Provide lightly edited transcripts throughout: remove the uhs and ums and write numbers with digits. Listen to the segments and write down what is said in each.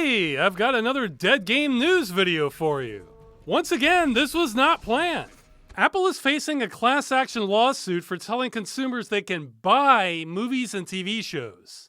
Hey, I've got another Dead Game News video for you. Once again, this was not planned. Apple is facing a class action lawsuit for telling consumers they can buy movies and TV shows.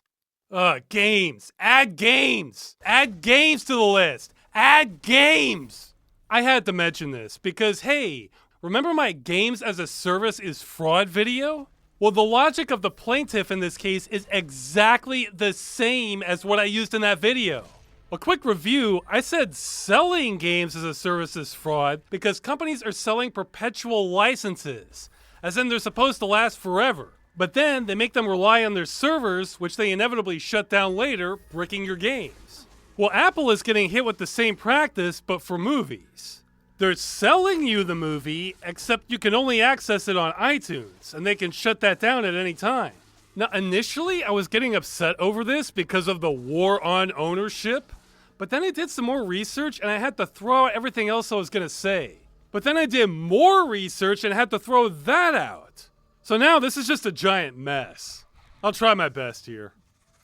Games. Add games. Add games to the list. Add games. I had to mention this because, hey, remember my games as a service is fraud video? Well, the logic of the plaintiff in this case is exactly the same as what I used in that video. A quick review, I said selling games as a service is fraud because companies are selling perpetual licenses, as in they're supposed to last forever. But then they make them rely on their servers, which they inevitably shut down later, bricking your games. Well, Apple is getting hit with the same practice, but for movies. They're selling you the movie, except you can only access it on iTunes, and they can shut that down at any time. Now, initially, I was getting upset over this because of the war on ownership, but then I did some more research, and I had to throw out everything else I was going to say. But then I did more research and had to throw that out. So now this is just a giant mess. I'll try my best here.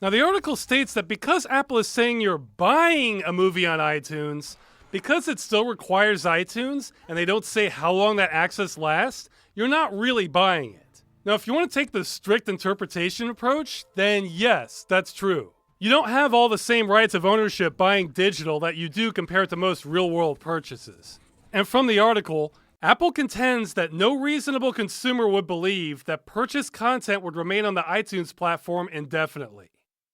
Now, the article states that because Apple is saying you're buying a movie on iTunes, because it still requires iTunes, and they don't say how long that access lasts, you're not really buying it. Now, if you want to take the strict interpretation approach, then yes, that's true. You don't have all the same rights of ownership buying digital that you do compared to most real-world purchases. And from the article, Apple contends that no reasonable consumer would believe that purchased content would remain on the iTunes platform indefinitely.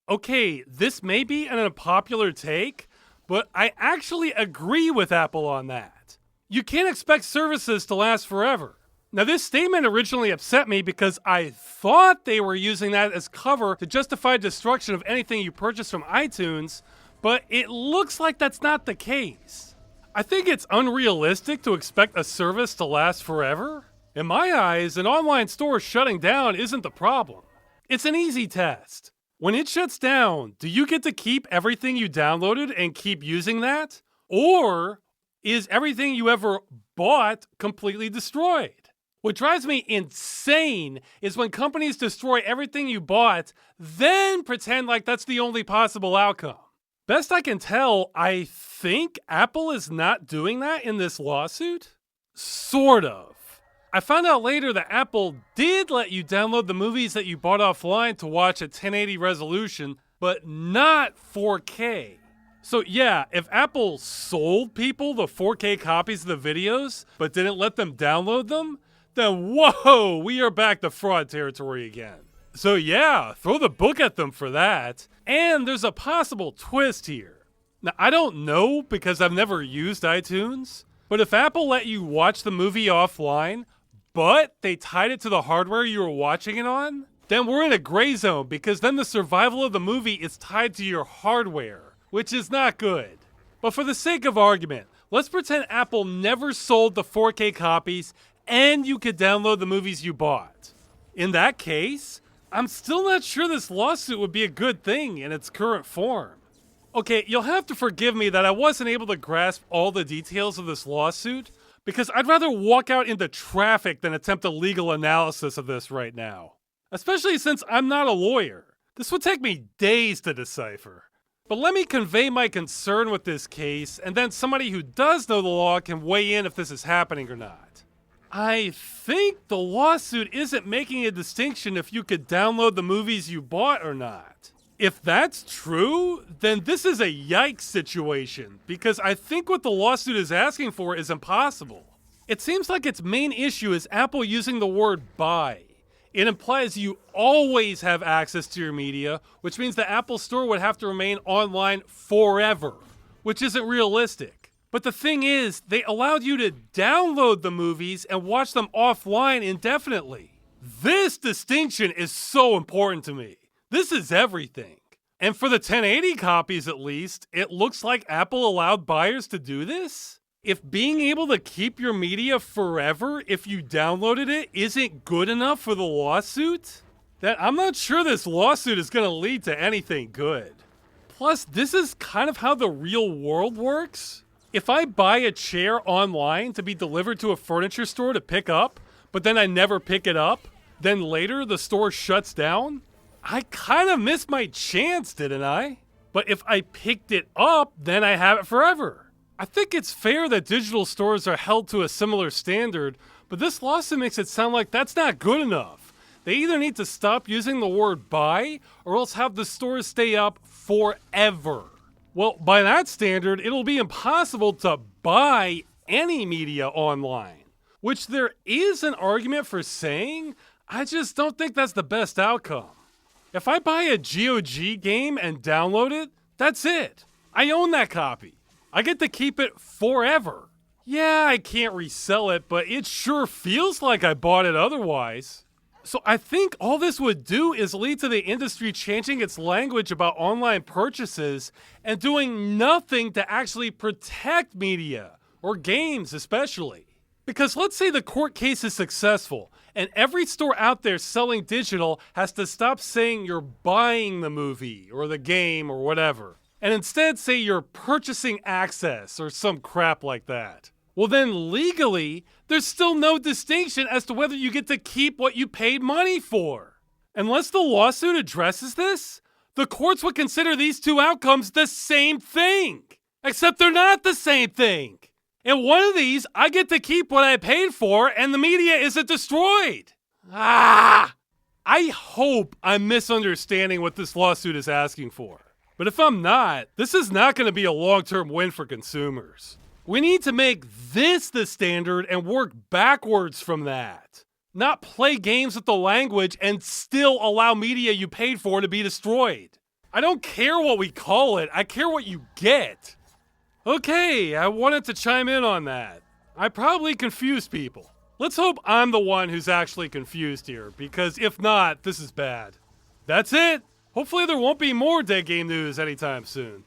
Okay, this may be an unpopular take, but I actually agree with Apple on that. You can't expect services to last forever. Now, this statement originally upset me because I thought they were using that as cover to justify destruction of anything you purchase from iTunes, but it looks like that's not the case. I think it's unrealistic to expect a service to last forever. In my eyes, an online store shutting down isn't the problem. It's an easy test. When it shuts down, do you get to keep everything you downloaded and keep using that? Or is everything you ever bought completely destroyed? What drives me insane is when companies destroy everything you bought, then pretend like that's the only possible outcome. Best I can tell, I think Apple is not doing that in this lawsuit. Sort of. I found out later that Apple did let you download the movies that you bought offline to watch at 1080 resolution, but not 4K. So yeah, if Apple sold people the 4K copies of the videos, but didn't let them download them, then whoa, we are back to fraud territory again. So yeah, throw the book at them for that. And there's a possible twist here. Now, I don't know because I've never used iTunes, but if Apple let you watch the movie offline, but they tied it to the hardware you were watching it on, then we're in a gray zone because then the survival of the movie is tied to your hardware, which is not good. But for the sake of argument, let's pretend Apple never sold the 4K copies and you could download the movies you bought. In that case, I'm still not sure this lawsuit would be a good thing in its current form. Okay, you'll have to forgive me that I wasn't able to grasp all the details of this lawsuit, because I'd rather walk out into traffic than attempt a legal analysis of this right now. Especially since I'm not a lawyer. This would take me days to decipher. But let me convey my concern with this case, and then somebody who does know the law can weigh in if this is happening or not. I think the lawsuit isn't making a distinction if you could download the movies you bought or not. If that's true, then this is a yikes situation, because I think what the lawsuit is asking for is impossible. It seems like its main issue is Apple using the word buy. It implies you always have access to your media, which means the Apple Store would have to remain online forever, which isn't realistic. But the thing is, they allowed you to download the movies and watch them offline indefinitely. This distinction is so important to me. This is everything. And for the 1080 copies at least, it looks like Apple allowed buyers to do this? If being able to keep your media forever if you downloaded it isn't good enough for the lawsuit, then I'm not sure this lawsuit is going to lead to anything good. Plus, this is kind of how the real world works. If I buy a chair online to be delivered to a furniture store to pick up, but then I never pick it up, then later the store shuts down, I kind of missed my chance, didn't I? But if I picked it up, then I have it forever. I think it's fair that digital stores are held to a similar standard, but this lawsuit makes it sound like that's not good enough. They either need to stop using the word buy, or else have the stores stay up forever. Well, by that standard, it'll be impossible to buy any media online, which there is an argument for saying. I just don't think that's the best outcome. If I buy a GOG game and download it, that's it. I own that copy. I get to keep it forever. Yeah, I can't resell it, but it sure feels like I bought it otherwise. So I think all this would do is lead to the industry changing its language about online purchases and doing nothing to actually protect media, or games especially. Because let's say the court case is successful, and every store out there selling digital has to stop saying you're buying the movie or the game or whatever, and instead say you're purchasing access or some crap like that. Well, then legally, there's still no distinction as to whether you get to keep what you paid money for. Unless the lawsuit addresses this, the courts would consider these two outcomes the same thing. Except they're not the same thing. In one of these, I get to keep what I paid for and the media isn't destroyed. I hope I'm misunderstanding what this lawsuit is asking for. But if I'm not, this is not going to be a long-term win for consumers. We need to make this the standard and work backwards from that. Not play games with the language and still allow media you paid for to be destroyed. I don't care what we call it, I care what you get. Okay, I wanted to chime in on that. I probably confused people. Let's hope I'm the one who's actually confused here, because if not, this is bad. That's it. Hopefully there won't be more dead game news anytime soon.